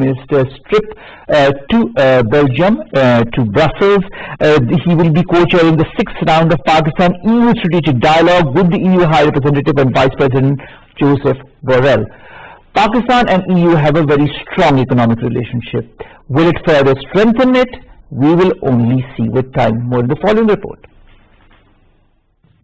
Minister's trip to Belgium, to Brussels. He will be co-chairing the 6th round of Pakistan-EU strategic dialogue with the EU High Representative and Vice President Joseph Borrell. Pakistan and EU have a very strong economic relationship. Will it further strengthen it? We will only see with time. More in the following report.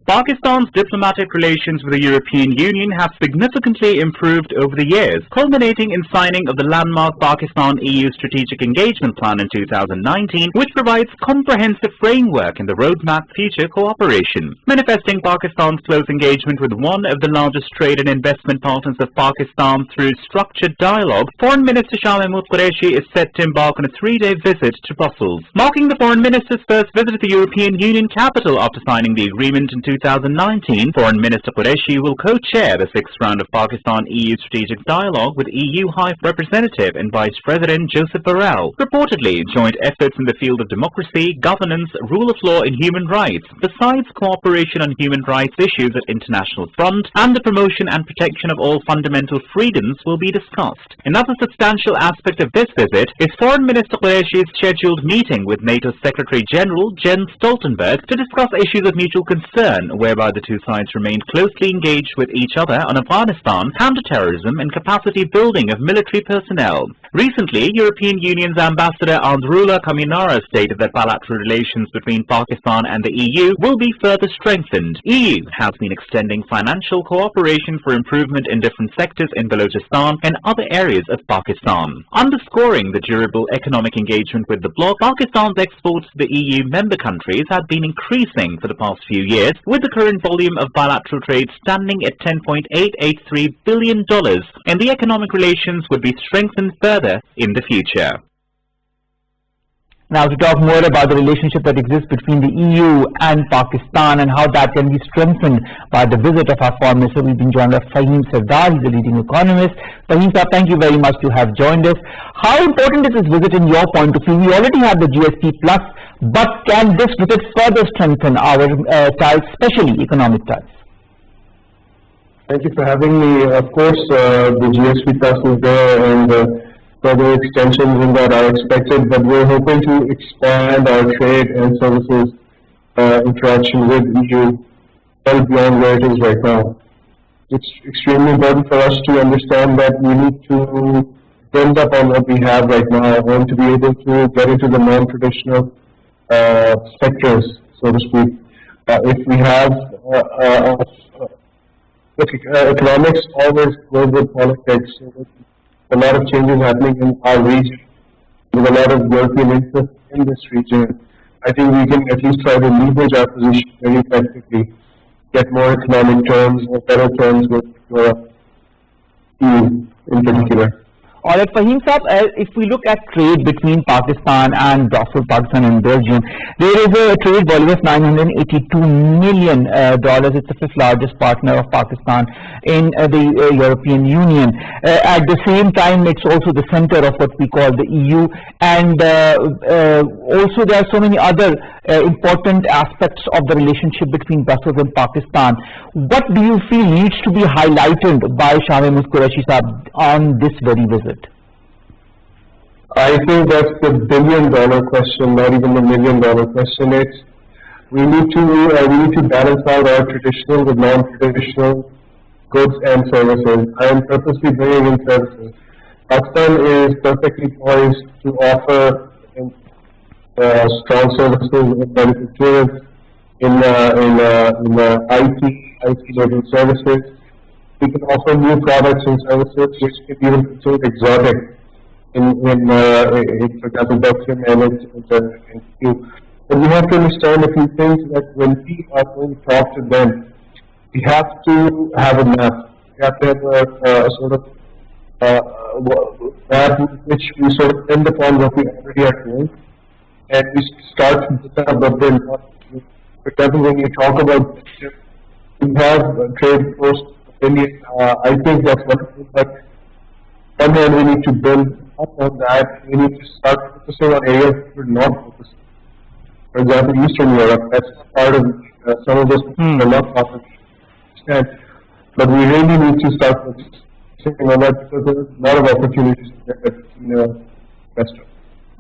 Pakistan's diplomatic relations with the European Union have significantly improved over the years, culminating in signing of the landmark Pakistan-EU Strategic Engagement Plan in 2019, which provides comprehensive framework in the roadmap future cooperation. Manifesting Pakistan's close engagement with one of the largest trade and investment partners of Pakistan through structured dialogue, Foreign Minister Shah Mahmood Qureshi is set to embark on a 3-day visit to Brussels. Marking the Foreign Minister's first visit to the European Union capital after signing the agreement in 2019, Foreign Minister Qureshi will co-chair the 6th round of Pakistan-EU strategic dialogue with EU High Representative and Vice President Joseph Borrell. Reportedly, joint efforts in the field of democracy, governance, rule of law and human rights, besides cooperation on human rights issues at international front and the promotion and protection of all fundamental freedoms will be discussed. Another substantial aspect of this visit is Foreign Minister Qureshi's scheduled meeting with NATO Secretary General Jens Stoltenberg to discuss issues of mutual concern, whereby the two sides remained closely engaged with each other on Afghanistan, counter-terrorism and capacity building of military personnel. Recently, European Union's Ambassador Andrula Kaminara stated that bilateral relations between Pakistan and the EU will be further strengthened. EU has been extending financial cooperation for improvement in different sectors in Balochistan and other areas of Pakistan. Underscoring the durable economic engagement with the bloc, Pakistan's exports to the EU member countries have been increasing for the past few years, with the current volume of bilateral trade standing at $10.883 billion, and the economic relations would be strengthened further in the future. Now, to talk more about the relationship that exists between the EU and Pakistan and how that can be strengthened by the visit of our Foreign Minister, we've been joined by Faheem Sardar. He's a leading economist. Faheem sir, thank you very much to have joined us. How important is this visit in your point of view? We already have the GSP Plus, but can this visit further strengthen our ties, especially economic ties? Thank you for having me. Of course, the GSP Plus is there, and further extensions in that are expected, but we're hoping to expand our trade and services interaction with EU well beyond where it is right now. It's extremely important for us to understand that we need to build up on what we have right now and to be able to get into the non-traditional sectors, so to speak. If we have economics always goes with politics, so a lot of changes happening in our region, with a lot of European interest in this region. I think we can at least try to leverage our position very effectively, get more economic terms or better terms with Europe, EU in particular. All right, Faheem Saab, if we look at trade between Pakistan and Brussels, Pakistan and Belgium, there is a trade volume of $982 million. It's the 5th largest partner of Pakistan in the European Union. At the same time, it's also the center of what we call the EU, and also there are so many other important aspects of the relationship between Brussels and Pakistan. What do you feel needs to be highlighted by Shah Mahmood Qureshi Saab on this very visit? I think that's the billion-dollar question, not even the million-dollar question. We need to balance out our traditional with non-traditional goods and services. I am purposely bringing in services. Pakistan is perfectly poised to offer strong services in medical insurance, in IT-related services. We can offer new products and services which can be even considered exotic for example, Belgium and EU. But we have to understand a few things that when we are going to talk to them, we have to have a map. We have to have a sort of map which we sort of end upon what we already are doing, and we start to develop them. For example, when you talk about we have trade close to $1 billion, I think that's wonderful, but on one hand we need to build up on that. We need to start focusing on areas we're not focusing. For example, Eastern Europe, that's part of some of those are not possible. But we really need to start focusing on that because there's a lot of opportunities in the restaurant.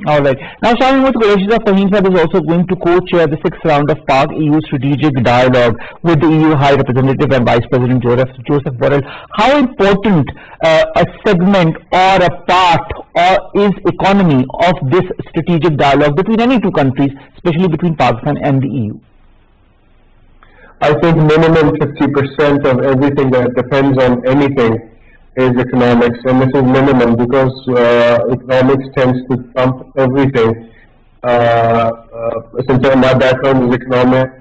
All right. Now, Shaheen Qureshi, Faheem Sardar is also going to co-chair the 6th round of Pak-EU strategic dialogue with the EU High Representative and Vice President Joseph Borrell. How important a segment or a part or is economy of this strategic dialogue between any two countries, especially between Pakistan and the EU? I think minimum 50% of everything that depends on anything is economics, and this is minimum because economics tends to trump everything. Since my background is economics,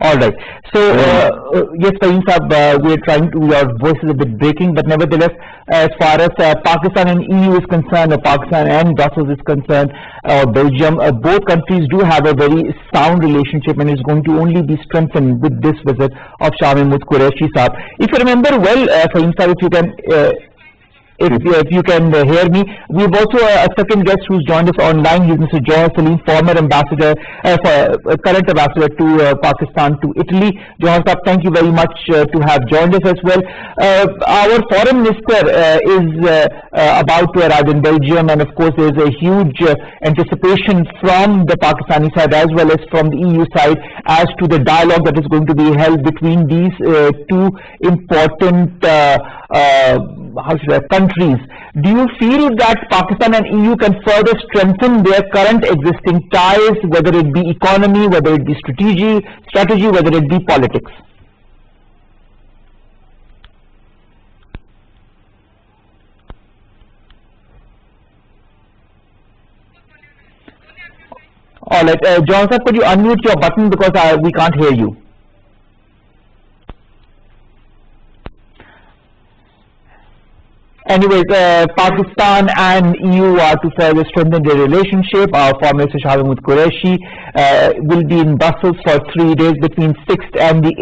All right. So, yes, Faheem Sahab, we are trying to, your voice is a bit breaking, but nevertheless, as far as Pakistan and EU is concerned, or Pakistan and Brussels is concerned, or Belgium, both countries do have a very sound relationship and is going to only be strengthened with this visit of Shaheen Qureshi Sahab. If you remember well, Faheem Sahab, if you can... If you can hear me, we have also a second guest who's joined us online. He's Mr. Jawhar Salim, former ambassador, current ambassador to Pakistan to Italy. Jawhar Sahab, thank you very much to have joined us as well. Our foreign minister is about to arrive in Belgium, and of course there is a huge anticipation from the Pakistani side as well as from the EU side as to the dialogue that is going to be held between these two important countries. Do you feel that Pakistan and EU can further strengthen their current existing ties, whether it be economy, whether it be strategy, whether it be politics? All right, John sir, could you unmute your button because we can't hear you. Anyways, Pakistan and EU are to further strengthen their relationship. Our Foreign Minister Shaheen Qureshi will be in Brussels for 3 days between 6th and the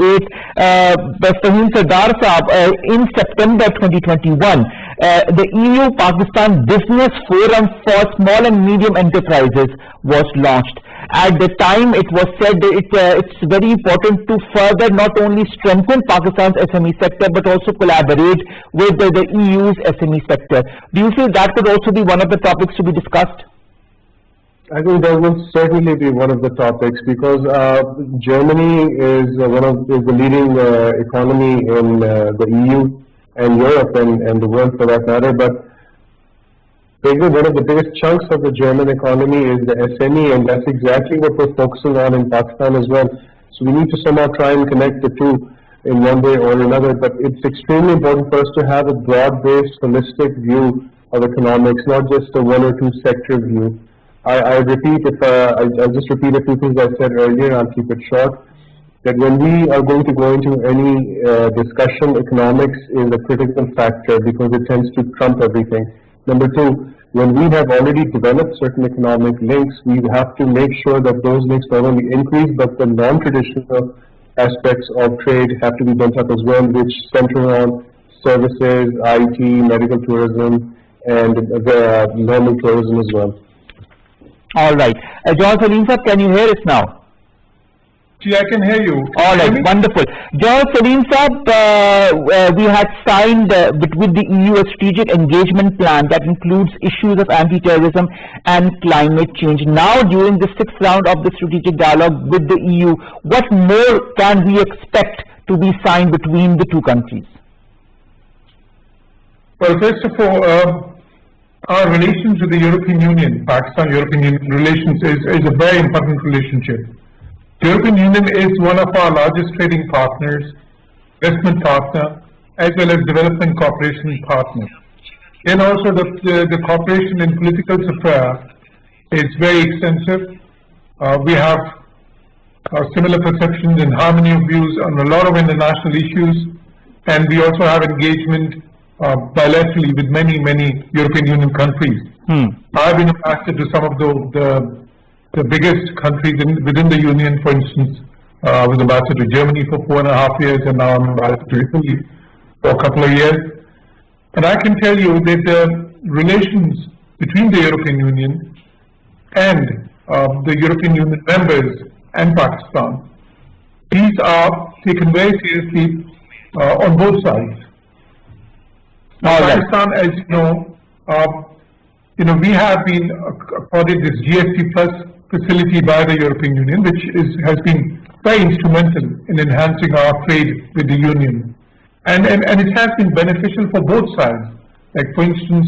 8th. But Faheem Sardar Sahab, in September 2021, the EU-Pakistan Business Forum for Small and Medium Enterprises was launched. At the time, it was said that it's very important to further not only strengthen Pakistan's SME sector, but also collaborate with the EU's SME sector. Do you feel that could also be one of the topics to be discussed? I think that will certainly be one of the topics because Germany is the leading economy in the EU and Europe and the world for that matter. But one of the biggest chunks of the German economy is the SME, and that's exactly what we're focusing on in Pakistan as well. So we need to somehow try and connect the two in one way or another. But it's extremely important for us to have a broad-based, holistic view of economics, not just a one or two sector view. I'll just repeat a few things I said earlier. I'll keep it short. That when we are going to go into any discussion, economics is a critical factor because it tends to trump everything. Number two, when we have already developed certain economic links, we have to make sure that those links not only increase, but the non-traditional aspects of trade have to be built up as well, which center on services, IT, medical tourism, and the normal tourism as well. All right. Jawhar Salim sir, can you hear us now? See, I can hear you. All right, wonderful. Jawhar Salim sir, we had signed with the EU a strategic engagement plan that includes issues of anti-terrorism and climate change. Now, during the 6th round of the strategic dialogue with the EU, what more can we expect to be signed between the two countries? Well, first of all, our relations with the European Union, Pakistan-European Union relations is a very important relationship. The European Union is one of our largest trading partners, investment partner, as well as development cooperation partner. And also the cooperation in political sphere is very extensive. We have similar perceptions and harmony of views on a lot of international issues, and we also have engagement bilaterally with many European Union countries. I've been ambassador to some of the biggest countries within the Union. For instance, I was ambassador to Germany for 4.5 years, and now I'm ambassador to Italy for a couple of years. And I can tell you that the relations between the European Union and the European Union members and Pakistan. These are taken very seriously on both sides. Now, Pakistan, as we have been accorded this GSP Plus facility by the European Union, which has been very instrumental in enhancing our trade with the Union. And it has been beneficial for both sides. Like, for instance,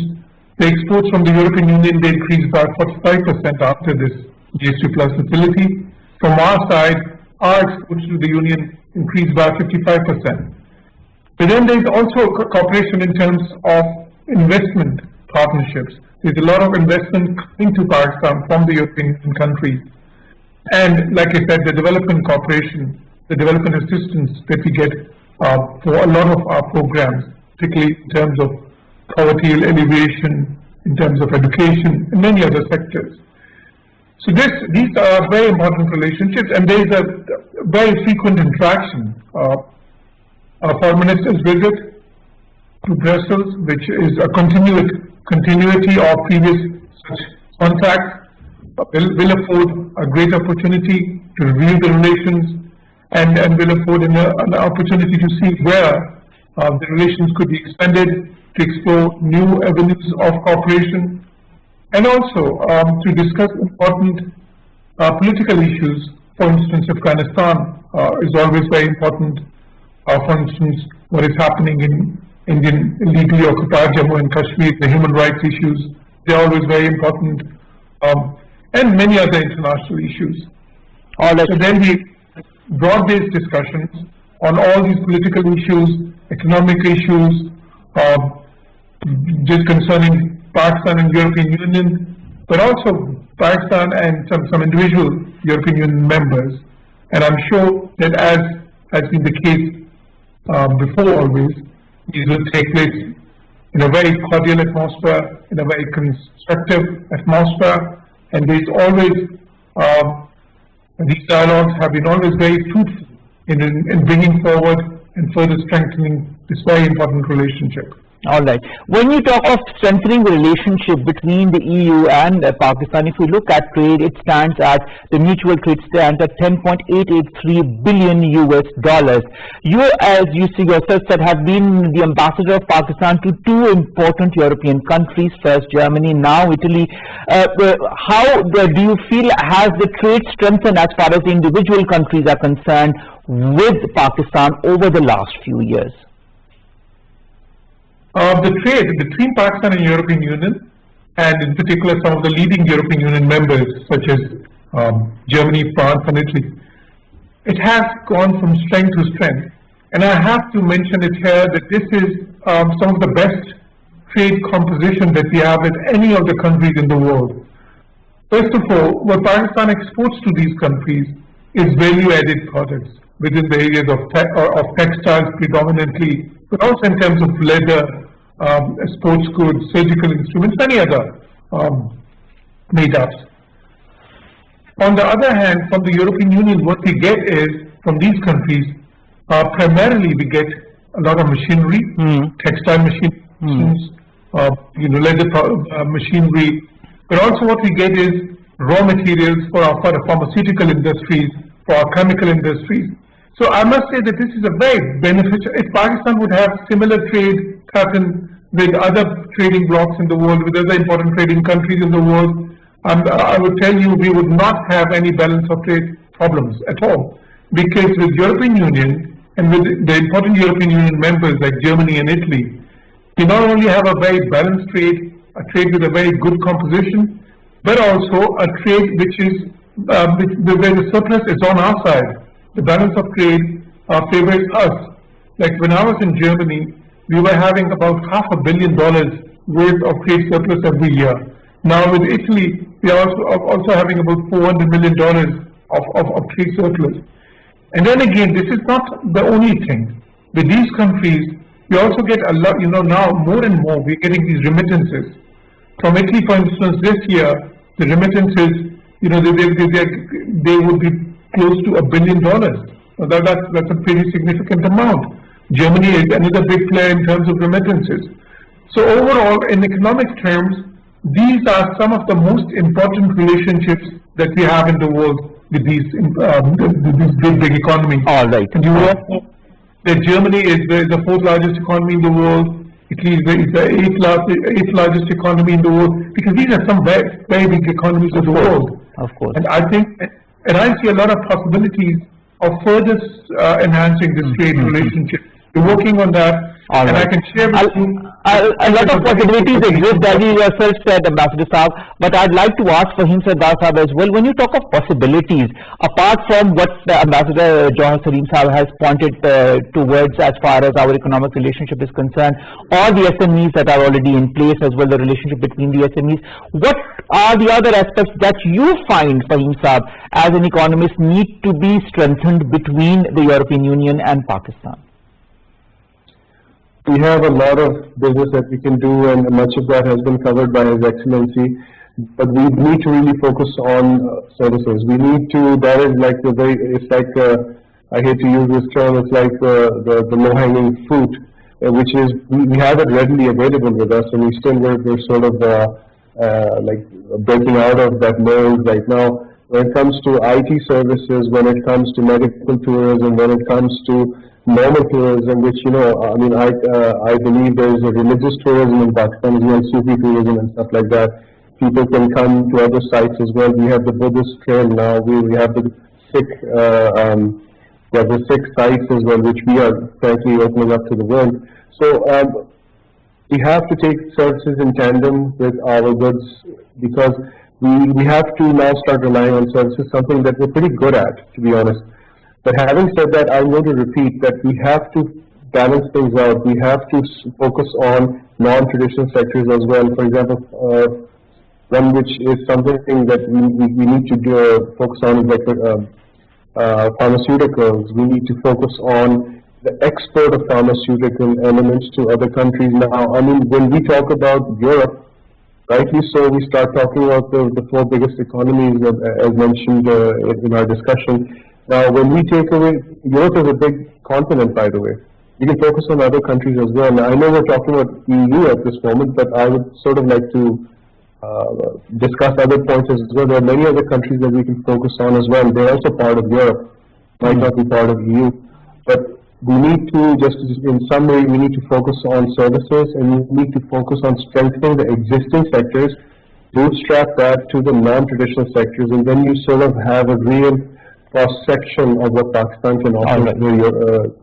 the exports from the European Union, they increased by 45% after this GSP Plus facility. From our side, our exports to the Union increased by 55%. But then there is also cooperation in terms of investment partnerships. There's a lot of investment into Pakistan from the European countries. And like I said, the development cooperation, the development assistance that we get for a lot of our programs, particularly in terms of poverty alleviation, in terms of education, and many other sectors. So these are very important relationships, and there is a very frequent interaction. Our foreign ministers visit to Brussels, which is a continuity of previous such contacts, will afford a great opportunity to review the relations, and will afford an opportunity to see where the relations could be expanded, to explore new avenues of cooperation, and also to discuss important political issues. For instance, Afghanistan is always very important. For instance, what is happening in Indian illegally occupied Jammu and Kashmir, the human rights issues, they are always very important, and many other international issues. So then we broad-based discussions on all these political issues, economic issues, just concerning Pakistan and European Union, but also Pakistan and some individual European Union members. And I'm sure that, as has been the case before always, these will take place in a very cordial atmosphere, in a very constructive atmosphere, and there's always, these dialogues have been always very fruitful in bringing forward and further strengthening this very important relationship. All right. When you talk of strengthening the relationship between the EU and Pakistan, if we look at trade, it stands at, the mutual trade stands at $10.883 billion US. You, as you see yourself said, have been the ambassador of Pakistan to two important European countries, first Germany, now Italy. How do you feel has the trade strengthened as far as the individual countries are concerned with Pakistan over the last few years? The trade between Pakistan and European Union, and in particular some of the leading European Union members such as Germany, France and Italy, it has gone from strength to strength. And I have to mention it here that this is some of the best trade composition that we have with any of the countries in the world. First of all, what Pakistan exports to these countries is value-added products within the areas of textiles predominantly, but also in terms of leather, sports goods, surgical instruments, many other made-ups. On the other hand, from the European Union, what we get is, from these countries, primarily we get a lot of machinery, textile machines, leather machinery, but also what we get is raw materials for the pharmaceutical industries, for our chemical industries. So I must say that this is a very beneficial. If Pakistan would have similar trade pattern with other trading blocs in the world, with other important trading countries in the world, I would tell you we would not have any balance of trade problems at all. Because with European Union and with the important European Union members like Germany and Italy, we not only have a very balanced trade, a trade with a very good composition, but also a trade which is where the surplus is on our side. The balance of trade favors us. Like when I was in Germany, we were having about $500 million worth of trade surplus every year. Now with Italy, we are also having about $400 million of trade surplus. And then again, this is not the only thing. With these countries, we also get a lot, now more and more we're getting these remittances. From Italy, for instance, this year, the remittances, they would be close to $1 billion. So that's a pretty significant amount. Germany is another big player in terms of remittances. So overall, in economic terms, these are some of the most important relationships that we have in the world with these big economies. All right. And you know that Germany is the fourth largest economy in the world. Italy is the eighth largest economy in the world, because these are some very, very big economies of the world. Of course. And I think, and I see a lot of possibilities of further enhancing this trade relationship. We're working on that. All and right. I can share with you a lot of possibilities exist, as you yourself said, Ambassador Saab, but I'd like to ask Faheem Sardar Saab as well. When you talk of possibilities, apart from what Ambassador Johar Salim Saab has pointed towards as far as our economic relationship is concerned, or the SMEs that are already in place as well, the relationship between the SMEs, what are the other aspects that you find, Faheem Saab, as an economist, need to be strengthened between the European Union and Pakistan? We have a lot of business that we can do, and much of that has been covered by His Excellency. But we need to really focus on services. We need to, that is like the very, it's like, I hate to use this term, it's like the low-hanging fruit, which is, we have it readily available with us, and we're sort of like breaking out of that mold right now. When it comes to IT services, when it comes to medical tourism, when it comes to normal tourism, which, you know, I mean, I believe there is a religious tourism in Pakistan as well, Sufi tourism and stuff like that. People can come to other sites as well. We have the Buddhist trail now. We have the Sikh sites as well, which we are frankly opening up to the world. So we have to take services in tandem with our goods, because we have to now start relying on services, something that we're pretty good at, to be honest. But having said that, I'm going to repeat that we have to balance things out. We have to focus on non-traditional sectors as well. For example, one which is something that we need to focus on is like pharmaceuticals. We need to focus on the export of pharmaceutical elements to other countries. Now, I mean, when we talk about Europe, rightly so, we start talking about the four biggest economies, as mentioned in our discussion. Now, when we take away, Europe is a big continent, by the way. We can focus on other countries as well. Now, I know we're talking about EU at this moment, but I would sort of like to discuss other points as well. There are many other countries that we can focus on as well. They're also part of Europe, might not be part of EU. But we need to, just in summary, we need to focus on services, and we need to focus on strengthening the existing sectors, bootstrap that to the non-traditional sectors, and then you sort of have a real cross-section of what Pakistan can offer to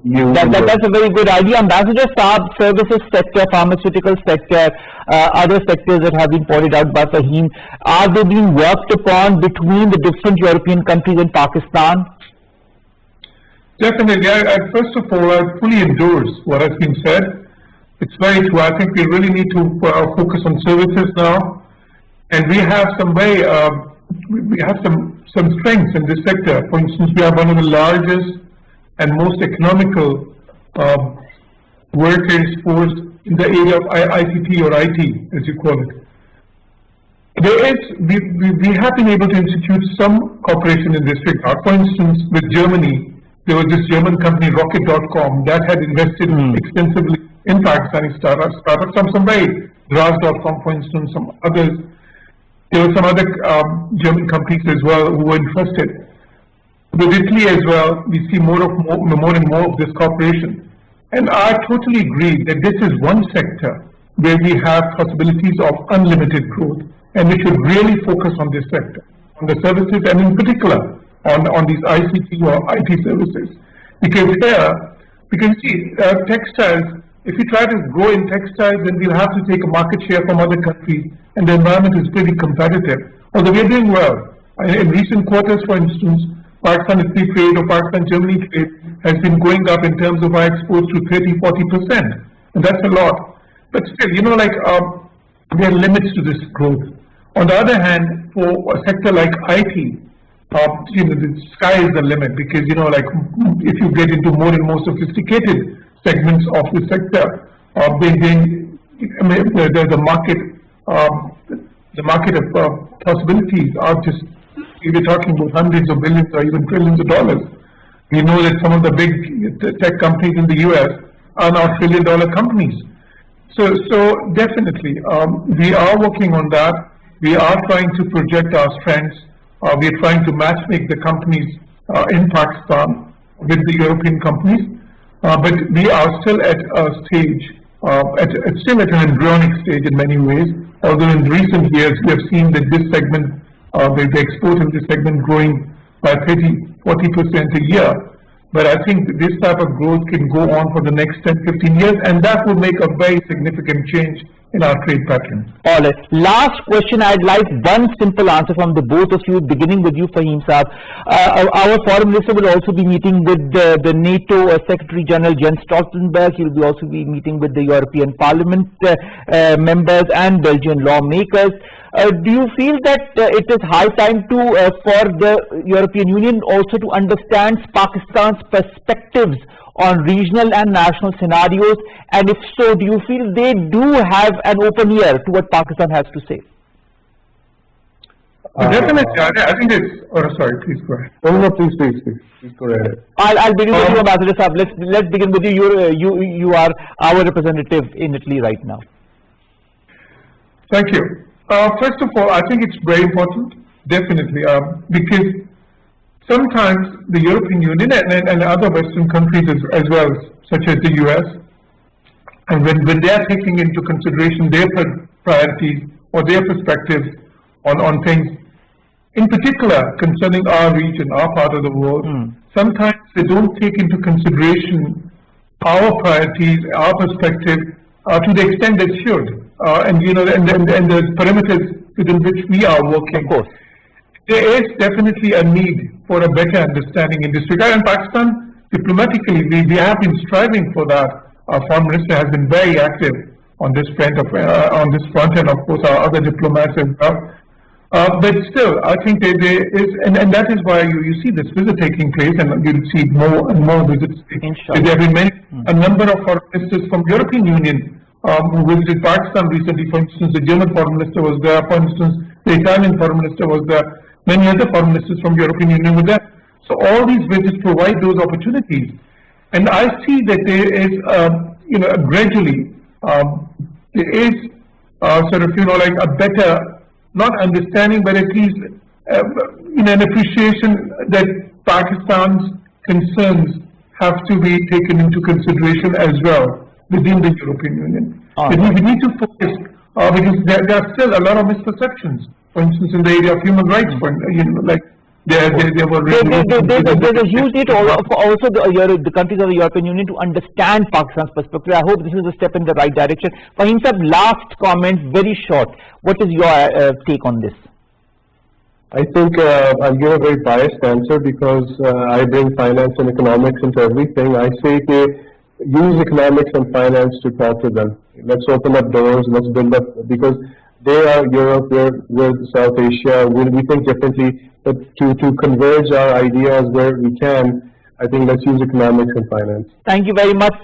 you. That's a very good idea. Ambassador Saab, services sector, pharmaceutical sector, other sectors that have been pointed out by Faheem, are they being worked upon between the different European countries and Pakistan? Definitely. First of all, I fully endorse what has been said. It's very true. I think we really need to focus on services now, and we have some very we have some strengths in this sector. For instance, we are one of the largest and most economical workers force in the area of ICT or IT, as you call it. We have been able to institute some cooperation in this regard. For instance, with Germany, there was this German company, Rocket.com, that had invested extensively in Pakistani startups, some very, Draz.com, for instance, some others. There were some other German companies as well who were interested. With Italy as well, we see more and more of this cooperation. And I totally agree that this is one sector where we have possibilities of unlimited growth, and we should really focus on this sector, on the services, and in particular on these ICT or IT services. Because here, because see, textiles, if we try to grow in textiles, then we'll have to take a market share from other countries, and the environment is pretty competitive. Although we're doing well. In recent quarters, for instance, Pakistan-Italy trade or Pakistan-Germany trade has been going up in terms of our exports to 30-40%. And that's a lot. But still, you know, like, there are limits to this growth. On the other hand, for a sector like IT, you know, the sky is the limit, because, you know, like, if you get into more and more sophisticated segments of the sector, the market of possibilities are just, we're talking about hundreds of billions or even trillions of dollars. We know that some of the big tech companies in the US are now trillion-dollar companies. So definitely, we are working on that. We are trying to project our strengths. We are trying to matchmake the companies in Pakistan with the European companies. But we are still at a stage, still at an embryonic stage in many ways. Although in recent years we have seen that this segment, the export in this segment growing by 30–40% a year. But I think this type of growth can go on for the next 10–15 years, and that will make a very significant change in our trade pattern. All right. Last question. I'd like one simple answer from the both of you, beginning with you, Faheem Saab. Our foreign minister will also be meeting with the NATO Secretary General Jens Stoltenberg. He'll be also be meeting with the European Parliament members and Belgian lawmakers. Do you feel that it is high time to for the European Union also to understand Pakistan's perspectives on regional and national scenarios? And if so, do you feel they do have an open ear to what Pakistan has to say? Definitely, I think it's. Oh, sorry, please go ahead. No, please go ahead. I'll begin with you, Ambassador Saab. Let's begin with you. You are our representative in Italy right now. Thank you. First of all, I think it's very important, definitely, because sometimes the European Union and other Western countries as well, such as the US, and when they are taking into consideration their priorities or their perspectives on things, in particular concerning our region, our part of the world, sometimes they don't take into consideration our priorities, our perspective, to the extent they should. And the parameters within which we are working. Of course. There is definitely a need for a better understanding in this regard. In Pakistan, diplomatically, we have been striving for that. Our foreign minister has been very active on this front, and of course our other diplomats as well. But still, I think there is, and that is why you see this visit taking place, and you'll see more and more visits. There have been a number of foreign ministers from European Union who visited Pakistan recently. For instance, the German foreign minister was there. For instance, the Italian foreign minister was there. Many other foreign ministers from the European Union were there. So all these visits provide those opportunities. And I see that there is, gradually, there is like a better, not understanding, but at least, an appreciation that Pakistan's concerns have to be taken into consideration as well within the European Union. We need to focus, because there are still a lot of misperceptions. For instance, in the area of human rights, there were... There's a huge need for also the countries of the European Union to understand Pakistan's perspective. I hope this is a step in the right direction. Faheem Saab, last comment, very short. What is your take on this? I think I'll give a very biased answer because I bring finance and economics into everything. I say use economics and finance to talk to them. Let's open up doors, let's build up, because they are Europe, we're South Asia, we think differently, but to converge our ideas where we can, I think let's use economics and finance. Thank you very much,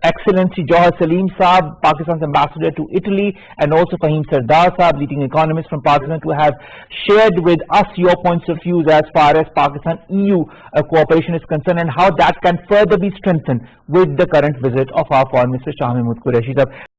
Excellency Johar Salim Saab, Pakistan's ambassador to Italy, and also Faheem Sardar Saab, leading economist from Pakistan, to have shared with us your points of views as far as Pakistan-EU cooperation is concerned and how that can further be strengthened with the current visit of our Foreign Minister Shah Mahmood Qureshi Saab.